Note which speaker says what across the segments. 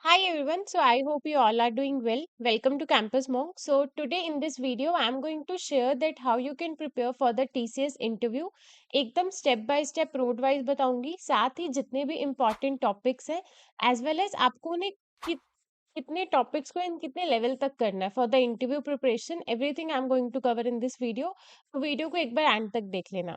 Speaker 1: Hi everyone, so I hope you all are doing well. Welcome to Campus Monk. So today in this video I am going to share that how you can prepare for the TCS interview. एकदम step by step road wise बताऊंगी, साथ ही जितने भी important topics हैं as well as आपको उन्हें कितने topics को इन कितने लेवल तक करना है for the interview preparation, everything I am going to cover in this video. तो वीडियो को एक बार एंड तक देख लेना।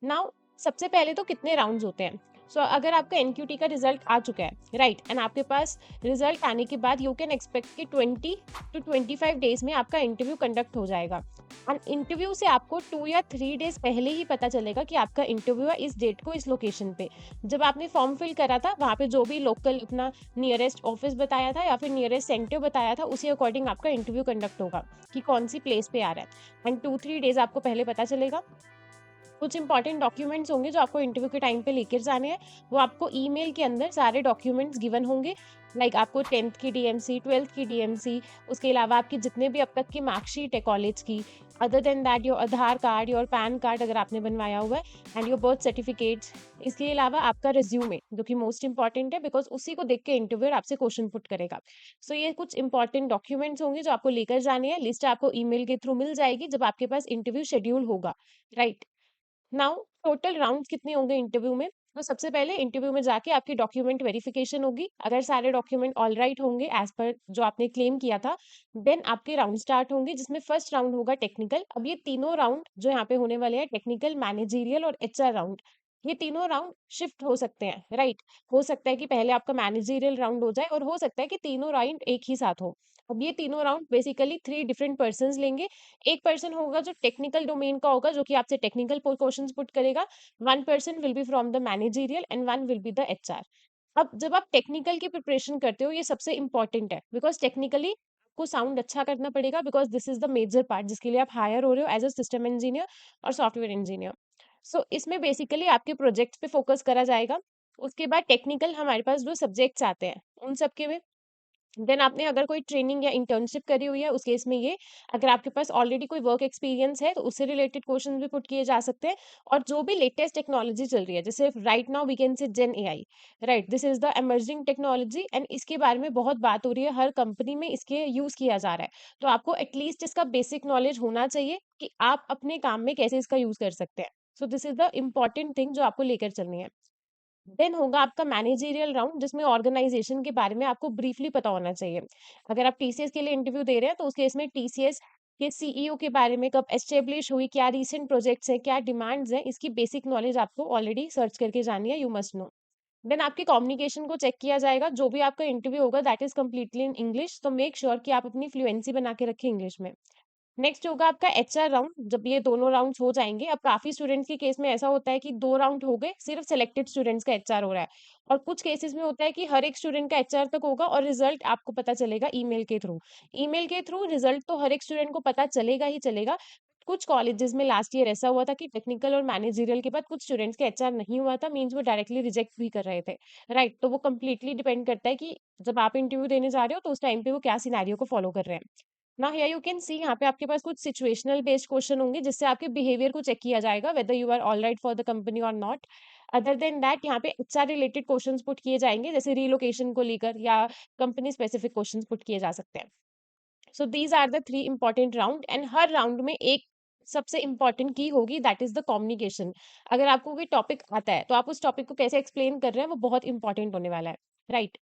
Speaker 1: नाउ सबसे पहले तो कितने राउंड्स होते हैं। अगर आपका एनक्यूटी का रिजल्ट आ चुका है, राइट, एंड आपके पास रिजल्ट आने के बाद यू कैन एक्सपेक्ट कि 20 to 25 डेज में आपका इंटरव्यू कंडक्ट हो जाएगा। एंड इंटरव्यू से आपको 2 या 3 डेज पहले ही पता चलेगा कि आपका इंटरव्यू है इस डेट को इस लोकेशन पे। जब आपने फॉर्म फिल करा था वहाँ पे जो भी लोकल अपना नियरेस्ट ऑफिस बताया था या फिर नियरेस्ट सेंटर बताया था, उसी अकॉर्डिंग आपका इंटरव्यू कंडक्ट होगा कि कौन सी प्लेस पे आ रहा है। एंड 2-3 डेज आपको पहले पता चलेगा। कुछ इंपॉर्टेंट डॉक्यूमेंट्स होंगे जो आपको इंटरव्यू के टाइम पे लेकर जाने हैं। वो आपको ईमेल के अंदर सारे डॉक्यूमेंट्स गिवन होंगे। लाइक आपको 10th की डीएमसी, 12th की डीएमसी, उसके अलावा आपकी जितने भी अब तक की मार्कशीट है कॉलेज की, other than that your Aadhaar card, your pan card अगर आपने बनवाया हुआ है, एंड योर बर्थ सर्टिफिकेट्स। इसके अलावा आपका रिज्यूमे जो कि मोस्ट इंपॉर्टेंट है, बिकॉज उसी को देख के इंटरव्यूअर आपसे क्वेश्चन पुट करेगा। ये कुछ इंपॉर्टेंट डॉक्यूमेंट्स होंगे जो आपको लेकर जाने हैं। लिस्ट आपको ईमेल के थ्रू मिल जाएगी जब आपके पास इंटरव्यू शेड्यूल होगा, राइट। नाउ टोटल राउंड्स कितने होंगे इंटरव्यू में। तो सबसे पहले इंटरव्यू में जाके आपकी डॉक्यूमेंट वेरिफिकेशन होगी। अगर सारे डॉक्यूमेंट ऑल राइट होंगे एज पर जो आपने क्लेम किया था, देन आपके राउंड स्टार्ट होंगे, जिसमें फर्स्ट राउंड होगा टेक्निकल। अब ये तीनों राउंड जो यहाँ पे होने वाले हैं, टेक्निकल, मैनेजरियल और एचआर राउंड, ये तीनों राउंड शिफ्ट हो सकते हैं, राइट। हो सकता है कि पहले आपका मैनेजरियल राउंड हो जाए और हो सकता है कि तीनों राउंड एक ही साथ हो। अब ये तीनों राउंड बेसिकली 3 डिफरेंट पर्सन लेंगे। एक पर्सन होगा जो टेक्निकल डोमेन का होगा, जो कि आपसे टेक्निकल क्वेश्चंस पुट करेगा। One person will be from the managerial and one will be the HR. अब जब आप टेक्निकल की प्रिपरेशन करते हो, ये सबसे इंपॉर्टेंट है, बिकॉज टेक्निकली आपको साउंड अच्छा करना पड़ेगा, because this is the major part जिसके लिए आप हायर हो रहे हो एज अ सिस्टम इंजीनियर और सॉफ्टवेयर इंजीनियर। इसमें बेसिकली आपके प्रोजेक्ट्स पे फोकस करा जाएगा। उसके बाद टेक्निकल हमारे पास जो सब्जेक्ट्स आते हैं उन सब के में, देन आपने अगर कोई ट्रेनिंग या इंटर्नशिप करी हुई है उस केस में ये, अगर आपके पास ऑलरेडी कोई वर्क एक्सपीरियंस है तो उससे रिलेटेड क्वेश्चन भी पुट किए जा सकते हैं। और जो भी लेटेस्ट टेक्नोलॉजी चल रही है, जैसे right now we can say gen AI, right, this is the emerging technology and इसके बारे में बहुत बात हो रही है, हर कंपनी में इसके यूज किया जा रहा है। तो आपको एटलीस्ट इसका बेसिक नॉलेज होना चाहिए कि आप अपने काम में कैसे इसका यूज कर सकते हैं। This is the important thing जो आपको लेकर चलनी है। देन होगा आपका मैनेजरियल राउंड, जिसमें ऑर्गेनाइजेशन के बारे में आपको ब्रीफली पता होना चाहिए। अगर आप टीसीएस के लिए इंटरव्यू दे रहे हैं तो उस केस में टीसीएस के सीईओ के बारे में, कब एस्टेब्लिश हुई, क्या रीसेंट प्रोजेक्ट्स हैं, क्या डिमांड्स हैं, इसकी बेसिक नॉलेज आपको ऑलरेडी सर्च करके जानी है, यू मस्ट नो। देन आपकी कम्युनिकेशन को चेक किया जाएगा। जो भी आपका इंटरव्यू होगा that is completely in English, तो मेक श्योर कि आप अपनी फ्लुएंसी बना के रखें इंग्लिश में। नेक्स्ट होगा आपका एचआर राउंड। जब ये दोनों राउंड्स हो जाएंगे, अब काफी स्टूडेंट्स के केस में ऐसा होता है कि 2 राउंड हो गए, सिर्फ सिलेक्टेड स्टूडेंट्स का एचआर हो रहा है। और कुछ केसेस में होता है कि हर एक स्टूडेंट का एचआर तक होगा और रिजल्ट आपको पता चलेगा ईमेल के थ्रू। ईमेल के थ्रू रिजल्ट तो हर एक स्टूडेंट को पता चलेगा ही चलेगा। कुछ कॉलेजेस में लास्ट ईयर ऐसा हुआ था कि टेक्निकल और मैनेजरियल के बाद कुछ स्टूडेंट्स का एचआर नहीं हुआ था, मींस वो डायरेक्टली रिजेक्ट भी कर रहे थे, राइट। तो वो कंप्लीटली डिपेंड करता है कि जब आप इंटरव्यू देने जा रहे हो तो उस टाइम पे वो क्या सिनेरियो को फॉलो कर रहे हैं। ना हियर यू कैन सी, यहाँ पे आपके पास कुछ सिचुएशनल बेस्ड क्वेश्चन होंगे जिससे आपके बिहेवियर को चेक किया जाएगा whether you are all right for the company और नॉट। अदर देन दैट यहाँ पे एचआर रिलेटेड क्वेश्चंस पुट किए जाएंगे, जैसे रिलोकेशन को लेकर या कंपनी स्पेसिफिक क्वेश्चंस पुट किए जा सकते हैं। These are the 3 important round and हर राउंड में एक सबसे इंपॉर्टेंट की होगी, दैट इज द कम्युनिकेशन। अगर आपको कोई टॉपिक आता है तो आप उस टॉपिक को कैसे एक्सप्लेन कर रहे हैं वो बहुत इंपॉर्टेंट होने वाला है, राइट।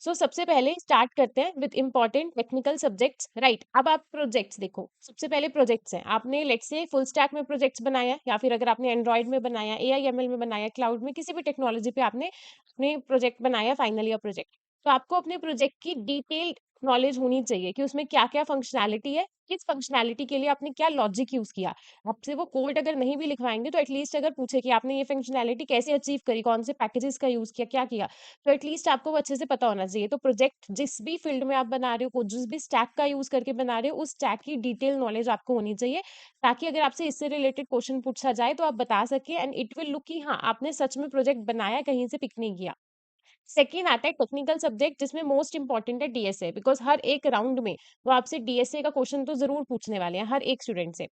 Speaker 1: सबसे पहले स्टार्ट करते हैं with important technical subjects, right. अब आप प्रोजेक्ट्स देखो। सबसे पहले प्रोजेक्ट्स हैं, आपने लेट्स से फुल स्टैक में प्रोजेक्ट्स बनाया है, या फिर अगर आपने एंड्रॉइड में बनाया, एआईएमएल में बनाया, क्लाउड में, किसी भी टेक्नोलॉजी पे आपने अपने प्रोजेक्ट बनाया, फाइनल ईयर प्रोजेक्ट। तो आपको अपने प्रोजेक्ट की डिटेल्ड नॉलेज होनी चाहिए कि उसमें क्या क्या फंक्शनैलिटी है, किस फंक्शनैलिटी के लिए आपने क्या लॉजिक यूज किया। आपसे वो कोड अगर नहीं भी लिखवाएंगे तो एटलीस्ट अगर पूछे कि आपने ये फंक्शनैलिटी कैसे अचीव करी, कौन से पैकेजेस का यूज किया, क्या किया, तो एटलीस्ट आपको वो अच्छे से पता होना चाहिए। तो प्रोजेक्ट जिस भी फील्ड में आप बना रहे हो, जिस भी स्टैक का यूज करके बना रहे हो, उस स्टैक की डिटेल नॉलेज आपको होनी चाहिए, ताकि अगर आपसे इससे रिलेटेड क्वेश्चन पूछा जाए तो आप बता सके एंड इट विल लुक कि हाँ आपने सच में प्रोजेक्ट बनाया, कहीं से पिक नहीं किया। सेकंड आता है टेक्निकल सब्जेक्ट, जिसमें मोस्ट इंपॉर्टेंट है डीएसए, बिकॉज़ हर एक राउंड में वो आपसे डीएसए का क्वेश्चन तो ज़रूर पूछने वाले हैं, हर एक स्टूडेंट से।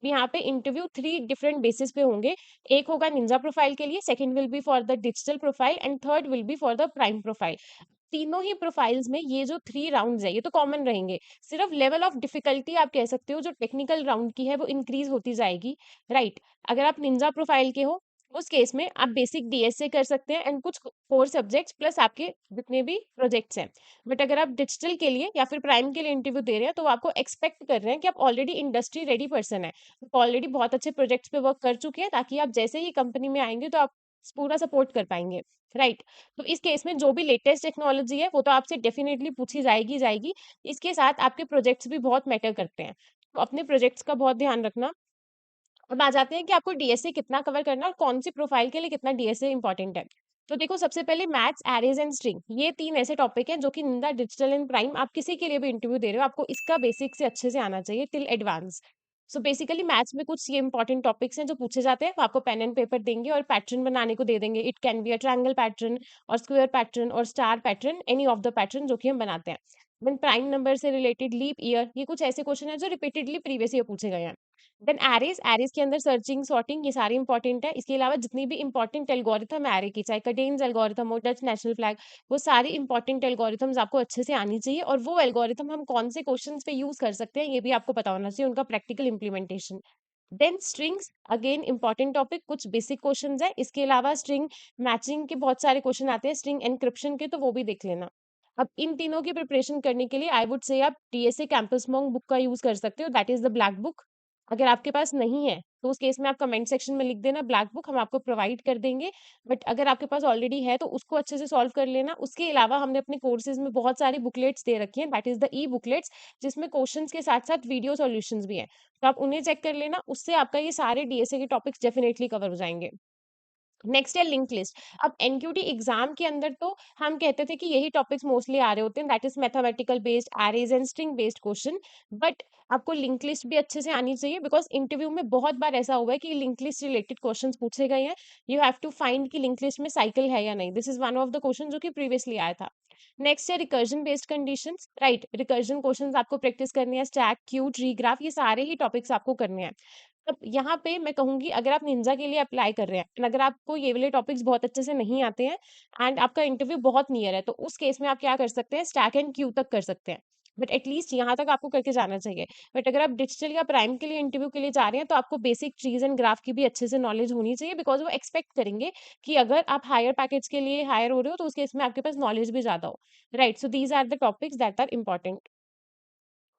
Speaker 1: यहाँ पे इंटरव्यू 3 डिफरेंट बेसिस पे होंगे। एक होगा निंजा प्रोफाइल के लिए, second will be for the digital profile and third will be for the prime profile. तीनों ही प्रोफाइल्स में ये जो 3 राउंड्स है, ये तो कॉमन रहेंगे। सिर्फ लेवल ऑफ डिफिकल्टी आप कह सकते हो जो टेक्निकल राउंड की है वो इंक्रीज़ होती जाएगी, राइट? अगर आप निंजा प्रोफाइल के हो, उस केस में आप बेसिक डीएसए कर सकते हैं एंड कुछ कोर सब्जेक्ट्स प्लस आपके जितने भी प्रोजेक्ट्स हैं। बट अगर आप डिजिटल के लिए या फिर प्राइम के लिए इंटरव्यू दे रहे हैं, तो वो आपको एक्सपेक्ट कर रहे हैं कि आप ऑलरेडी इंडस्ट्री रेडी पर्सन हैं। आप ऑलरेडी बहुत अच्छे प्रोजेक्ट्स पे वर्क कर चुके हैं, ताकि आप जैसे ही कंपनी में आएँगे तो आप पूरा सपोर्ट कर पाएँगे, राइट? तो इस केस में जो भी लेटेस्ट टेक्नोलॉजी है, वो तो आपसे डेफिनिटली पूछी जाएगी ही जाएगी। इसके साथ आपके प्रोजेक्ट्स भी बहुत मैटर करते हैं। तो अपने प्रोजेक्ट्स का बहुत ध्यान रखना। अब आ जाते हैं कि आपको डीएसए कितना कवर करना है और कौन-सी प्रोफाइल के लिए कितना डीएसए इम्पोर्टेंट है। तो देखो, सबसे पहले मैथ्स, एरेज़ एंड स्ट्रिंग, ये 3 ऐसे टॉपिक हैं जो कि निंदा, डिजिटल एंड प्राइम, आप किसी के लिए भी इंटरव्यू दे रहे हो, आपको इसका बेसिक से अच्छे से आना चाहिए till advance. So basically maths में कुछ ये इंपॉर्टेंट टॉपिक्स हैं जो पूछे जाते हैं, वो आपको पेन एंड पेपर देंगे और पैटर्न बनाने को दे देंगे। It can be a triangle pattern और स्क्वायर पैटर्न और star pattern, any of the pattern जो कि हम बनाते हैं। देन प्राइम नंबर से रिलेटेड लीप ईयर, ये कुछ ऐसे क्वेश्चन हैं जो रिपीटेडली प्रीवियस ईयर पूछे गए हैं। देन एरेज़, एरेज़ के अंदर सर्चिंग, सॉर्टिंग, ये सारी इंपॉर्टेंट है। इसके अलावा जितनी भी इंपॉर्टेंट एल्गोरिथम है एरे की, चाहे कडेन्स एल्गोरिथम हो, डच नेशनल फ्लैग, वो सारी इंपॉर्टेंट एल्गोरिथम्स आपको अच्छे से आनी चाहिए, और वो एल्गोरिथम हम कौन से क्वेश्चंस पे यूज़ कर सकते हैं, ये भी आपको पता होना चाहिए, उनका practical implementation. Then strings, again important topic, कुछ बेसिक क्वेश्चंस हैं। इसके अलावा स्ट्रिंग मैचिंग के बहुत सारे क्वेश्चन आते हैं, स्ट्रिंग एन्क्रिप्शन के, तो वो भी देख लेना। अब इन तीनों की प्रिपरेशन करने के लिए आई वुड से आप डीएसए कैंपस मॉन्क बुक का यूज़ कर सकते हो, that is the black book. अगर आपके पास नहीं है, तो उस केस में आप कमेंट सेक्शन में लिख देना ब्लैक बुक, हम आपको प्रोवाइड कर देंगे। बट अगर आपके पास ऑलरेडी है, तो उसको अच्छे से सॉल्व कर लेना। उसके अलावा हमने अपने कोर्सेज़ में बहुत सारी बुकलेट्स दे रखी हैं, that is the E booklets, जिसमें क्वेश्चंस के साथ-साथ वीडियो सॉल्यूशंस भी हैं। तो आप उन्हें चेक कर लेना, उससे आपका ये सारे डीएसए के टॉपिक्स डेफिनिटली कवर हो जाएँगे। नेक्स्ट है लिंक लिस्ट। अब एनक्यूटी एग्जाम के अंदर तो हम कहते थे कि यही टॉपिक्स मोस्टली आ रहे होते हैं, that is mathematical based, arrays and string based question. But आपको लिंक लिस्ट भी अच्छे से आनी चाहिए, बिकॉज इंटरव्यू में बहुत बार ऐसा हुआ है कि लिंक लिस्ट रिलेटेड क्वेश्चंस पूछे गए हैं। यू हैव टू फाइंड कि लिंक लिस्ट में साइकिल है या नहीं। This is one of the question जो कि प्रीवियसली आया था। नेक्स्ट है recursion based conditions, right? Recursion questions आपको प्रैक्टिस करनी है, स्टैक, क्यू, ट्री, ग्राफ, ये सारे ही टॉपिक्स आपको करने हैं। अब यहाँ पे मैं कहूँगी, अगर आप निंजा के लिए अप्लाई कर रहे हैं एंड अगर आपको ये वाले टॉपिक्स बहुत अच्छे से नहीं आते हैं एंड आपका इंटरव्यू बहुत नियर है, तो उस केस में आप क्या कर सकते हैं, स्टैक एंड क्यू तक कर सकते हैं। बट एटलीस्ट यहाँ तक आपको करके जाना चाहिए। बट अगर आप डिजिटल या प्राइम के लिए इंटरव्यू के लिए जा रहे हैं, तो आपको बेसिक ट्रीज एंड ग्राफ की भी अच्छे से नॉलेज होनी चाहिए, बिकॉज वो एक्सपेक्ट करेंगे कि अगर आप हायर पैकेज के लिए हायर हो रहे हो, तो उस केस में आपके पास नॉलेज भी ज्यादा हो, right? So these are the topics that are important.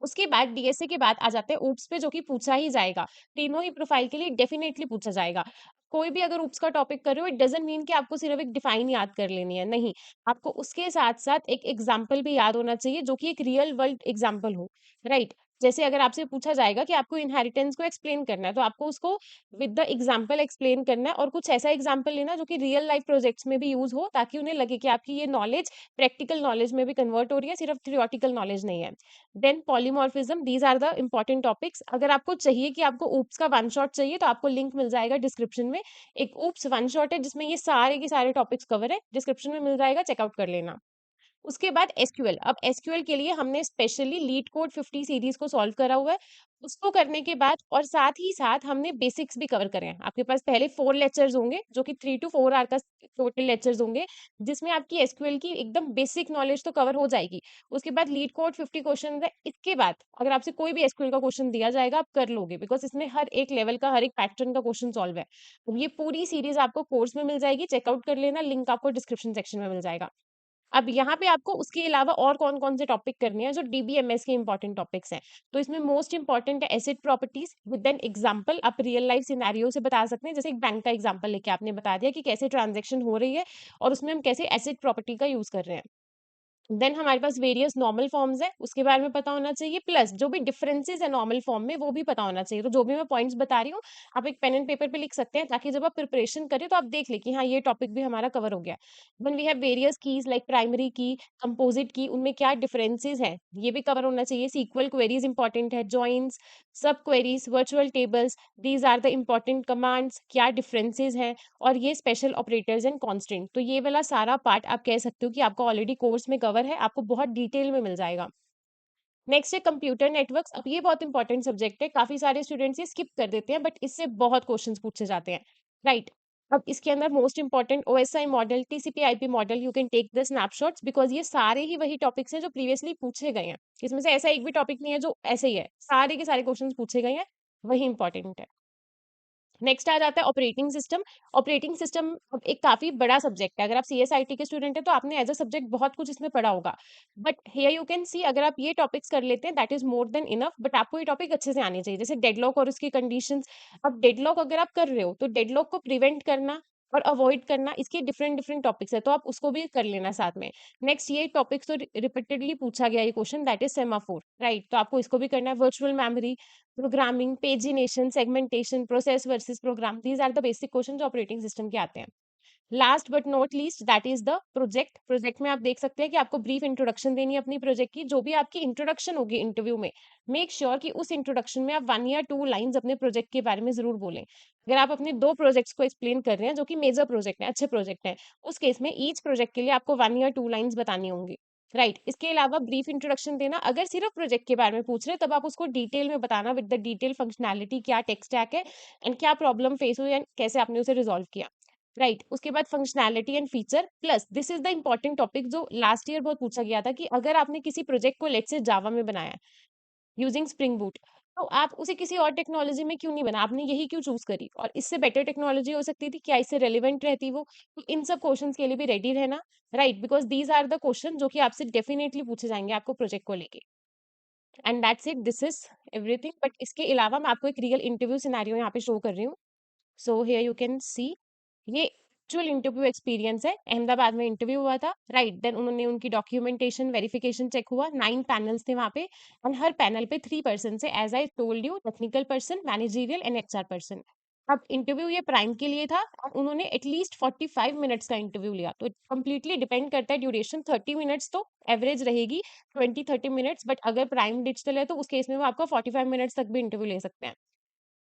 Speaker 1: उसके बाद डीएसए के बाद आ जाते हैं ऊप्स पे, जो कि पूछा ही जाएगा। तीनों ही प्रोफाइल के लिए डेफिनिटली पूछा जाएगा। कोई भी अगर ऊप्स का टॉपिक कर रहे हो, इट डज़न्ट मीन कि आपको सिर्फ एक डिफाइन याद कर लेनी है, नहीं। आपको उसके साथ-साथ एक एग्ज़ाम्पल भी याद होना चाहिए, जो कि एक रियल वर्ल्ड एग्ज़ाम्पल हो, राइट? जैसे अगर आपसे पूछा जाएगा कि आपको इनहेरिटेंस को एक्सप्लेन करना है, तो आपको उसको विद द एग्ज़ाम्पल एक्सप्लेन करना है, और कुछ ऐसा एग्ज़ाम्पल लेना जो कि रियल लाइफ प्रोजेक्ट्स में भी यूज़ हो, ताकि उन्हें लगे कि आपकी ये नॉलेज प्रैक्टिकल नॉलेज में भी कन्वर्ट हो रही है, सिर्फ थ्योरेटिकल नॉलेज नहीं है। Then polymorphism, these are the important topics. अगर आपको चाहिए कि आपको ऊप्स का वन शॉट चाहिए, तो आपको लिंक मिल जाएगा डिस्क्रिप्शन में। एक ऊप्स वन शॉट है जिसमें ये सारे के सारे टॉपिक्स कवर है, डिस्क्रिप्शन में मिल जाएगा, चेकआउट कर लेना। उसके बाद एसक्यूएल। अब एसक्यूएल के लिए हमने स्पेशली लीड कोड 50 सीरीज को सॉल्व करा हुआ है। उसको करने के बाद और साथ ही साथ हमने बेसिक्स भी कवर करे हैं। आपके पास पहले 4 लेक्चर्स होंगे, जो कि 3 टू 4 आवर का टोटल लेक्चर्स होंगे, जिसमें आपकी एसक्यूएल की एकदम बेसिक नॉलेज तो कवर हो जाएगी। उसके बाद लीड कोड 50 क्वेश्चन है। इसके बाद अगर आपसे कोई भी एसक्यूएल का क्वेश्चन दिया जाएगा, आप कर लोगे, बिकॉज़ इसमें हर एक लेवल का, हर एक पैटर्न का क्वेश्चन सॉल्व है। अब ये पूरी सीरीज आपको कोर्स में मिल जाएगी, चेकआउट कर लेना, लिंक आपको डिस्क्रिप्शन सेक्शन में मिल जाएगा। अब यहाँ पे आपको उसके अलावा और कौन-कौन से टॉपिक करने हैं, जो डीबीएमएस के इंपॉर्टेंट टॉपिक्स हैं। तो इसमें मोस्ट इंपॉर्टेंट है asset properties with an example. आप रियल लाइफ सिनेरियो से बता सकते हैं, जैसे एक बैंक का एग्जांपल लेके आपने बता दिया कि कैसे ट्रांजैक्शन हो रही है और उसमें हम कैसे एसेट प्रॉपर्टी का यूज़ कर रहे हैं। देन हमारे पास वेरियस नॉर्मल फॉर्म्स है, उसके बारे में पता होना चाहिए, प्लस जो भी डिफरेंसेस है नॉर्मल फॉर्म में वो भी पता होना चाहिए। तो जो भी मैं पॉइंट्स बता रही हूँ, आप एक पेन एंड पेपर पे लिख सकते हैं, ताकि जब आप प्रिपरेशन करें तो आप देख लें कि हाँ, ये टॉपिक भी हमारा कवर हो गया। Then we have various keys like primary key, composite key, उनमें क्या डिफरेंसेस हैं, ये भी कवर होना चाहिए। सीक्वल क्वेरीज इंपॉर्टेंट है, joins, sub queries, virtual tables, these are the important commands, क्या डिफरेंसेस हैं, और ये स्पेशल ऑपरेटर्स एंड कांस्टेंट। तो ये वाला सारा पार्ट आप कह सकते हो कि आपका ऑलरेडी कोर्स में कवर है, आपको बहुत डिटेल में मिल जाएगा। नेक्स्ट है कंप्यूटर नेटवर्क्स। अब ये बहुत इंपॉर्टेंट सब्जेक्ट है, काफी सारे स्टूडेंट्स ये स्किप कर देते हैं, बट इससे बहुत क्वेश्चंस पूछे जाते हैं, राइट। अब इसके अंदर most important OSI model, TCP IP model, you can take the snapshots, because ये सारे ही वही टॉपिक्स हैं जो प्रीवियसली पूछे गए हैं। इसमें से ऐसा एक भी टॉपिक नहीं है जो ऐसे ही है, सारे के सारे क्वेश्चन पूछे गए हैं, वही इंपॉर्टेंट है। नेक्स्ट आ जाता है ऑपरेटिंग सिस्टम। ऑपरेटिंग सिस्टम अब एक काफी बड़ा सब्जेक्ट है, अगर आप सीएसआईटी के स्टूडेंट हैं तो आपने एज अ सब्जेक्ट बहुत कुछ इसमें पढ़ा होगा, बट हियर यू कैन सी अगर आप ये टॉपिक्स कर लेते हैं that is more than enough. But आपको ये टॉपिक अच्छे से आने चाहिए, जैसे डेडलॉक और उसकी कंडीशंस। अब डेडलॉक अगर आप कर रहे हो तो डेडलॉक को प्रिवेंट करना और अवॉइड करना, इसके डिफरेंट डिफरेंट टॉपिक्स है, तो आप उसको भी कर लेना साथ में। नेक्स्ट ये टॉपिक्स तो रिपीटेडली पूछा गया ये question, that is semaphore, right, तो आपको इसको भी करना है। Virtual memory, programming, pagination, segmentation, process versus program, these are the basic question जो ऑपरेटिंग सिस्टम के आते हैं। Last but not least that is the project. Project में आप देख सकते हैं कि आपको ब्रीफ इंट्रोडक्शन देनी है अपनी प्रोजेक्ट की। जो भी आपकी इंट्रोडक्शन होगी इंटरव्यू में, मेक श्योर कि उस इंट्रोडक्शन में आप 1 या 2 लाइंस अपने प्रोजेक्ट के बारे में जरूर बोलें। अगर आप अपने 2 प्रोजेक्ट्स को एक्सप्लेन कर रहे हैं जो कि मेजर प्रोजेक्ट है, अच्छे प्रोजेक्ट है, उस केस में ईच प्रोजेक्ट के लिए आपको 1 या 2 लाइंस बतानी होंगी, राइट। इसके अलावा ब्रीफ इंट्रोडक्शन देना, अगर सिर्फ प्रोजेक्ट के बारे में पूछ रहे हैं तब आप उसको डिटेल में बताना विद द डिटेल फंक्शनैलिटी, क्या टेक स्टैक है एंड क्या प्रॉब्लम फेस हुई एंड कैसे आपने उसे रिजॉल्व किया, राइट। उसके बाद functionality and feature, plus this is the important topic जो लास्ट ईयर बहुत पूछा गया था, कि अगर आपने किसी प्रोजेक्ट को लेट से जावा में बनाया यूजिंग स्प्रिंग बूट, तो आप उसे किसी और टेक्नोलॉजी में क्यों नहीं बना, आपने यही क्यों चूज करी, और इससे बेटर टेक्नोलॉजी हो सकती थी क्या, इससे रेलिवेंट रहती वो। तो इन सब क्वेश्चंस के लिए भी रेडी रहना, right, because these are the question जो कि आपसे डेफिनेटली पूछे जाएंगे आपको प्रोजेक्ट को लेके। And that's it, this is everything. But इसके अलावा मैं आपको एक रियल इंटरव्यू सिनेरियो यहाँ पे शो कर रही हूँ। सो हियर यू कैन सी, ये एक्चुअल इंटरव्यू एक्सपीरियंस है, अहमदाबाद में इंटरव्यू हुआ था, राइट। देन उन्होंने उनकी डॉक्यूमेंटेशन वेरिफिकेशन चेक हुआ, 9 पैनल्स थे वहाँ पे, और हर पैनल पे 3 पर्सन से, as I told you, technical person, managerial and HR person. अब इंटरव्यू ये प्राइम के लिए था, और उन्होंने एटलीस्ट 45 मिनट्स का इंटरव्यू लिया। तो कंप्लीटली डिपेंड करता है, ड्यूरेशन 30 मिनट्स तो एवरेज रहेगी, 20-30 मिनट्स, बट अगर प्राइम डिजिटल है तो उस केस में वो आपका 45 मिनट्स तक भी इंटरव्यू ले सकते हैं।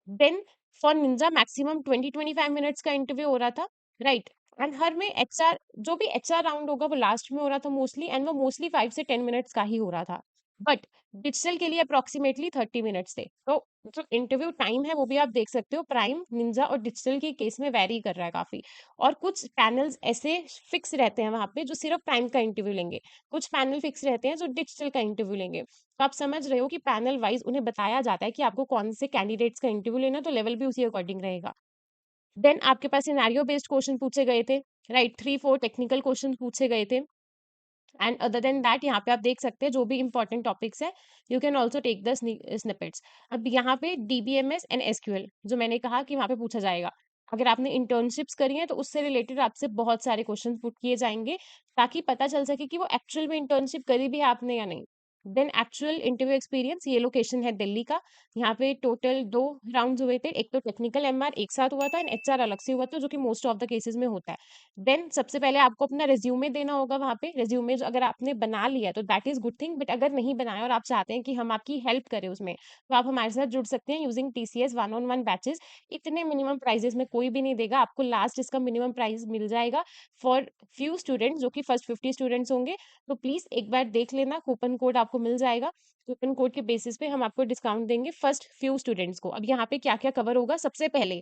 Speaker 1: Then for ninja maximum 20-25 minutes का इंटरव्यू हो रहा था, राइट। एंड हर में एचआर, जो भी एचआर राउंड होगा वो लास्ट में हो रहा था मोस्टली, एंड वो मोस्टली 5 से 10 मिनट्स का ही हो रहा था। बट डिजिटल के लिए अप्रोक्सीमेटली 30 मिनट्स थे। तो जो इंटरव्यू टाइम है वो भी आप देख सकते हो, प्राइम, निंजा और डिजिटल के केस में वेरी कर रहा है काफी। और कुछ पैनल्स ऐसे फिक्स रहते हैं वहां पे जो सिर्फ प्राइम का इंटरव्यू लेंगे, कुछ पैनल फिक्स रहते हैं जो डिजिटल का इंटरव्यू लेंगे। तो आप समझ रहे हो कि पैनल वाइज उन्हें बताया जाता है कि आपको कौन से कैंडिडेट्स का इंटरव्यू लेना, तो लेवल भी उसी अकॉर्डिंग रहेगा। देन आपके पास सिनेरियो बेस्ड क्वेश्चन पूछे गए थे, राइट, 3-4 टेक्निकल क्वेश्चन पूछे गए थे। एंड अदर देन दैट यहाँ पे आप देख सकते हैं जो भी इंपॉर्टेंट टॉपिक्स है, you can also take the snippets. अब यहाँ पे डीबीएमएस एंड एसक्यूएल जो मैंने कहा कि वहाँ पे पूछा जाएगा, अगर आपने इंटर्नशिप्स करी है तो उससे रिलेटेड आपसे बहुत सारे क्वेश्चन पुट किए जाएंगे, ताकि पता चल सके कि वो एक्चुअल में इंटर्नशिप करी भी है आपने या नहीं। देन एक्चुअल इंटरव्यू एक्सपीरियंस, ये लोकेशन है दिल्ली का। यहाँ पे टोटल 2 राउंड्स हुए थे, एक तो टेक्निकल एमआर एक साथ हुआ था एंड एचआर अलग से हुआ था, जो कि मोस्ट ऑफ द केसेस में होता है। देन सबसे पहले आपको अपना रिज्यूमे देना होगा वहाँ पे। रिज्यूमे जो अगर आपने बना लिया तो that is good thing, but अगर नहीं बनाया और आप चाहते हैं कि हम आपकी हेल्प करें उसमें, तो आप हमारे साथ जुड़ सकते हैं यूजिंग टीसीएस 1-on-1 बैचेस। इतने मिनिमम प्राइजेस में कोई भी नहीं देगा आपको, लास्ट इसका मिनिमम प्राइस मिल जाएगा फॉर फ्यू स्टूडेंट्स जो कि फर्स्ट 50 स्टूडेंट्स होंगे। तो प्लीज एक बार देख लेना, कूपन कोड आपको मिल जाएगा, कूपन कोड के बेसिस पे हम आपको डिस्काउंट देंगे फर्स्ट फ्यू स्टूडेंट्स को। अब यहाँ पे क्या क्या कवर होगा, सबसे पहले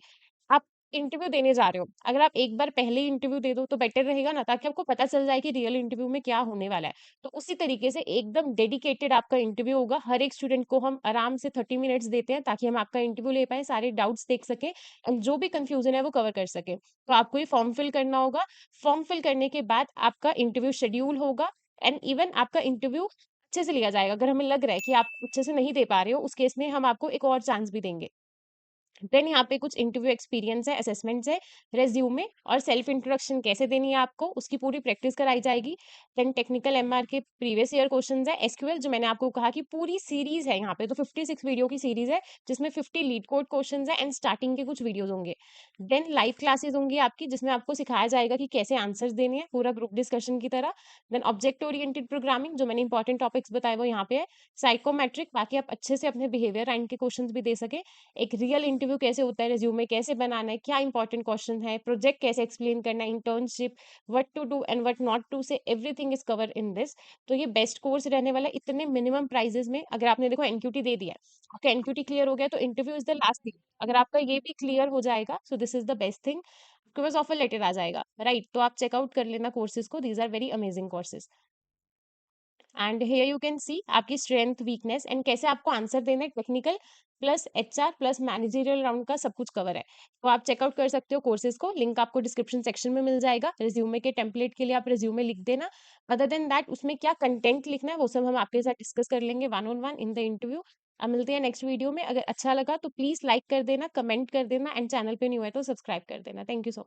Speaker 1: आप इंटरव्यू देने जा रहे हो, अगर आप एक बार पहले ही इंटरव्यू दे दो तो बेटर रहेगा ना, ताकि आपको पता चल जाए कि रियल इंटरव्यू में क्या होने वाला है। तो उसी तरीके से एकदम डेडिकेटेड आपका इंटरव्यू होगा, हर एक स्टूडेंट को हम आराम से 30 मिनट्स देते हैं ताकि हम आपका इंटरव्यू ले पाए, सारे डाउट्स देख सके एंड जो भी कंफ्यूजन है वो कवर कर सके। तो आपको ये फॉर्म फिल करना होगा। फॉर्म फिल करने के बाद आपका इंटरव्यू शेड्यूल होगा, एंड इवन आपका इंटरव्यू अच्छे से लिया जाएगा। अगर हमें लग रहा है कि आप अच्छे से नहीं दे पा रहे हो, उस केस में हम आपको एक और चांस भी देंगे। देन यहाँ पे कुछ इंटरव्यू एक्सपीरियंस है, असेसमेंट्स है, रेज्यूमे और सेल्फ इंट्रोडक्शन कैसे देनी है आपको, उसकी पूरी प्रैक्टिस कराई जाएगी। देन टेक्निकल एमआर के प्रीवियस ईयर क्वेश्चंस है, एसक्यूएल जो मैंने आपको कहा कि पूरी सीरीज है यहाँ पे, तो 56 वीडियो की सीरीज है जिसमें 50 लीड कोड क्वेश्चंस है एंड स्टार्टिंग के कुछ वीडियोस होंगे। देन लाइव क्लासेस होंगी आपकी जिसमें आपको सिखाया जाएगा कि कैसे आंसर्स देने हैं, पूरा ग्रुप डिस्कशन की तरह। देन ऑब्जेक्ट ओरिएंटेड प्रोग्रामिंग जो मैंने इंपॉर्टेंट टॉपिक्स बताए वो यहाँ पे है। साइकोमेट्रिक ताकि आप अच्छे से अपने बिहेवियर एंड के क्वेश्चंस भी दे सके। एक रियल इंटरव्यू कैसे होता है, रिज्यूमे कैसे बनाना है, क्या इंपॉर्टेंट क्वेश्चन है, प्रोजेक्ट कैसे एक्सप्लेन करना है, internship, what to do and what not to say, everything is cover in this. तो ये बेस्ट कोर्स रहने वाला है इतने मिनिमम प्राइजेस में। अगर आपने देखो एनक्यूटी दे दिया है, आपका एनक्यूटी क्लियर हो गया तो interview is the last thing. अगर आपका ये भी क्लियर हो जाएगा so this is the best thing, आपके पास ऑफर लेटर आ जाएगा, राइट? तो आप चेकआउट कर लेना कोर्सेज को, these are very amazing courses. And here you can see आपकी स्ट्रेंथ वीकनेस एंड कैसे आपको आंसर देना है, technical plus HR plus managerial round का सब कुछ कवर है। तो आप चेकआउट कर सकते हो कोर्सेज को, लिंक आपको डिस्क्रिप्शन सेक्शन में मिल जाएगा। रिज्यूमे के टेम्पलेट के लिए आप रिज्यूमे लिख देना। अदर देन दैट उसमें क्या कंटेंट लिखना है वो सब हम आपके साथ डिस्कस कर लेंगे one on one in the interview. अब मिलते हैं नेक्स्ट वीडियो में। अगर अच्छा लगा तो प्लीज लाइक कर देना, कमेंट कर देना एंड चैनल पे न्यू है तो सब्सक्राइब कर देना। Thank you so much.